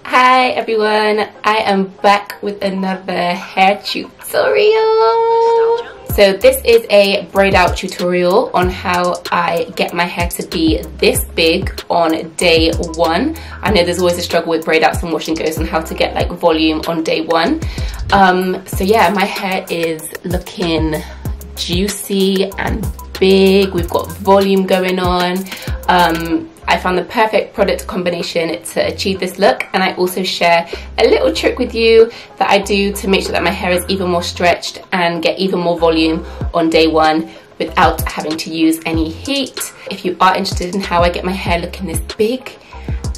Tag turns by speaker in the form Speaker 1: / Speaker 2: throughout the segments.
Speaker 1: Hi everyone, I am back with another hair tutorial. So this is a braid out tutorial on how I get my hair to be this big on day one. I know there's always a struggle with braid outs and wash and goes and how to get like volume on day one. So yeah, my hair is looking juicy and big. We've got volume going on. I found the perfect product combination to achieve this look, and I also share a little trick with you that I do to make sure that my hair is even more stretched and get even more volume on day one without having to use any heat. If you are interested in how I get my hair looking this big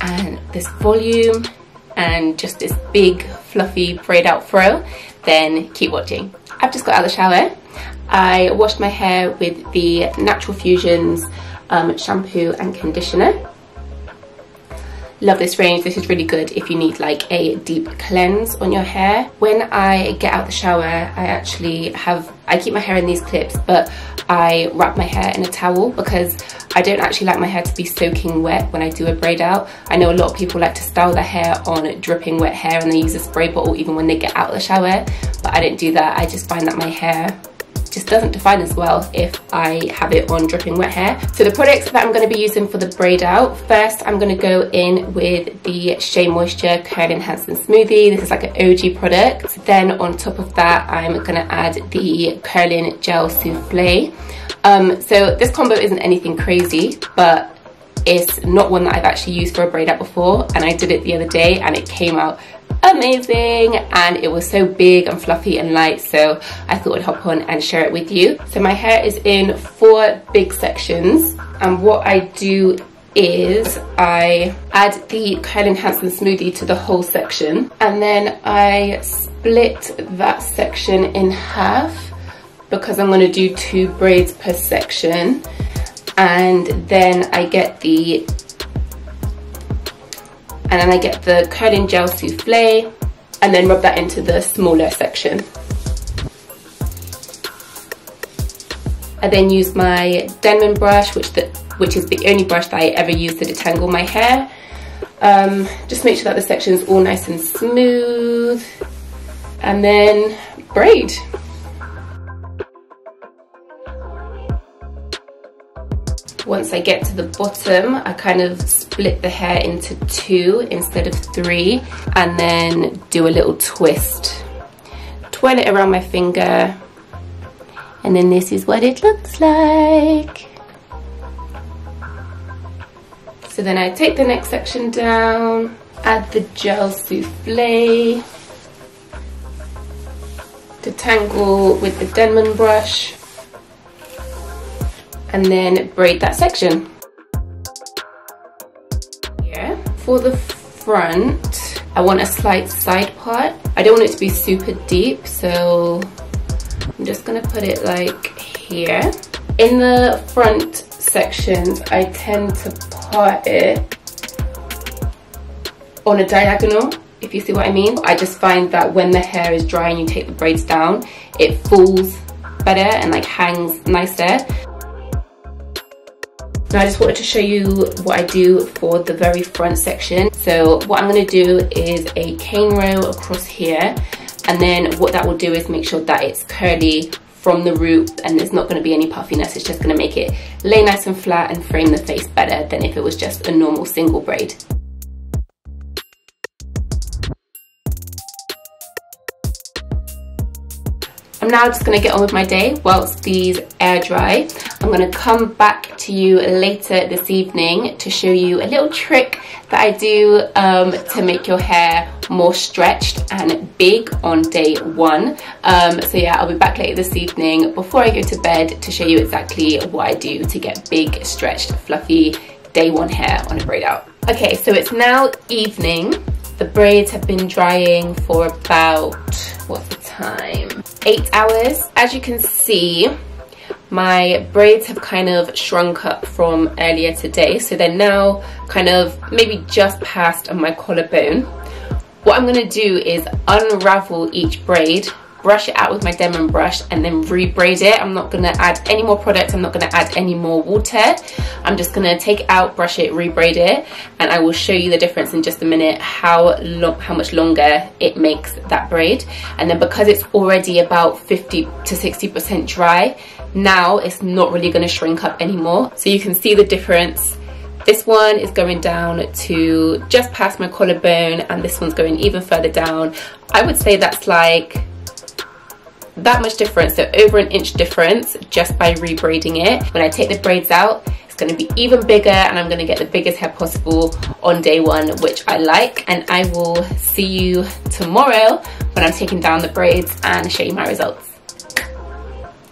Speaker 1: and this volume and just this big fluffy braid out fro, then keep watching. I've just got out of the shower. I washed my hair with the Natural Fusions shampoo and conditioner. Love this range. This is really good if you need like a deep cleanse on your hair. When I get out the shower, I keep my hair in these clips, but I wrap my hair in a towel because I don't actually like my hair to be soaking wet when I do a braid out. I know a lot of people like to style their hair on dripping wet hair and they use a spray bottle even when they get out of the shower, but I don't do that. I just find that my hair just doesn't define as well if I have it on dripping wet hair. So the products that I'm going to be using for the braid out, first I'm going to go in with the Shea Moisture Curl Enhancing Smoothie. This is like an OG product. Then on top of that I'm going to add the Curling Gel Souffle. So this combo isn't anything crazy, but it's not one that I've actually used for a braid out before, and I did it the other day and it came out amazing, and it was so big and fluffy and light, so I thought I'd hop on and share it with you. So my hair is in 4 big sections, and what I do is I add the Curl Enhancing Smoothie to the whole section, and then I split that section in half because I'm going to do 2 braids per section, and then I get the curling gel souffle and then rub that into the smaller section. I then use my Denman brush, which is the only brush that I ever use to detangle my hair. Just make sure that the section is all nice and smooth, and then braid. Once I get to the bottom, I kind of split the hair into 2 instead of 3, and then do a little twist. Twirl it around my finger, and then this is what it looks like. So then I take the next section down, add the gel souffle, detangle with the Denman brush, and then braid that section. Here, for the front, I want a slight side part. I don't want it to be super deep, so I'm just gonna put it like here. In the front sections, I tend to part it on a diagonal, if you see what I mean. I just find that when the hair is dry and you take the braids down, it falls better and like hangs nicer. Now I just wanted to show you what I do for the very front section. So what I'm going to do is a cane row across here, and then what that will do is make sure that it's curly from the root and there's not going to be any puffiness. It's just going to make it lay nice and flat and frame the face better than if it was just a normal single braid. I'm now just going to get on with my day whilst these air dry. I'm going to come back to you later this evening to show you a little trick that I do to make your hair more stretched and big on day one. So yeah, I'll be back later this evening before I go to bed to show you exactly what I do to get big, stretched, fluffy day one hair on a braid out. Okay, so it's now evening. The braids have been drying for about, what's the time? 8 hours. As you can see, my braids have kind of shrunk up from earlier today, so they're now kind of maybe just past my collarbone. What I'm going to do is unravel each braid brush it out with my Demon brush and then re-braid it. I'm not gonna add any more product, I'm not gonna add any more water. I'm just gonna take it out, brush it, re-braid it, and I will show you the difference in just a minute, how much longer it makes that braid. And then because it's already about 50 to 60% dry, now it's not really gonna shrink up anymore. So you can see the difference. This one is going down to just past my collarbone, and this one's going even further down. I would say that's like that much difference, so over an inch difference just by re-braiding it. When I take the braids out, it's going to be even bigger, and I'm going to get the biggest hair possible on day one, which I like. And I will see you tomorrow when I'm taking down the braids and show you my results.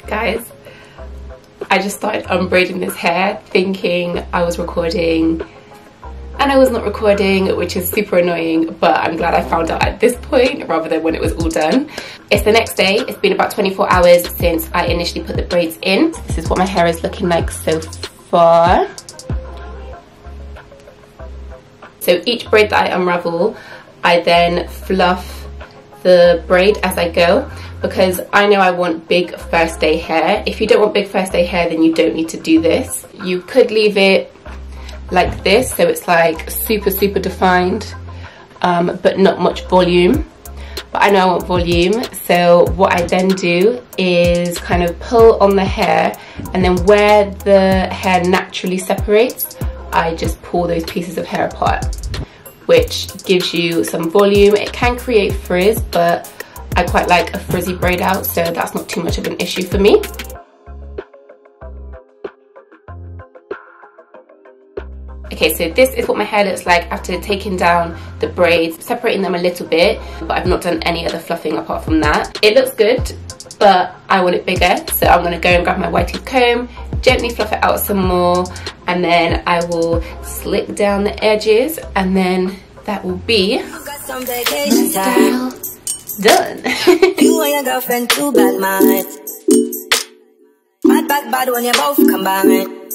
Speaker 1: Guys, I just started unbraiding this hair thinking I was recording, and I was not recording, which is super annoying, but I'm glad I found out at this point rather than when it was all done. It's the next day. It's been about 24 hours since I initially put the braids in. This is what my hair is looking like so far. So each braid that I unravel, I then fluff the braid as I go, because I know I want big first day hair. If you don't want big first day hair, then you don't need to do this. You could leave it like this, so it's like super defined, but not much volume. But I know I want volume, so what I then do is kind of pull on the hair, and then where the hair naturally separates, I just pull those pieces of hair apart, which gives you some volume. It can create frizz, but I quite like a frizzy braid out, so that's not too much of an issue for me. Okay, so this is what my hair looks like after taking down the braids, separating them a little bit, but I've not done any other fluffing apart from that. It looks good, but I want it bigger, so I'm gonna go and grab my white tooth comb, gently fluff it out some more, and then I will slick down the edges, and then that will be style done.
Speaker 2: You and your girlfriend too bad, man. Bad when you both combine.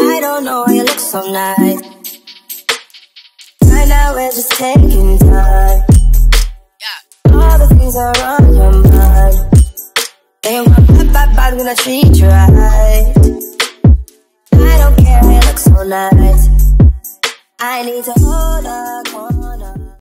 Speaker 2: I don't know why you look so nice. Right now we're just taking time. All the things are on your mind. Ain't bad when I treat you right. I don't care, you look so nice. I need to hold a corner.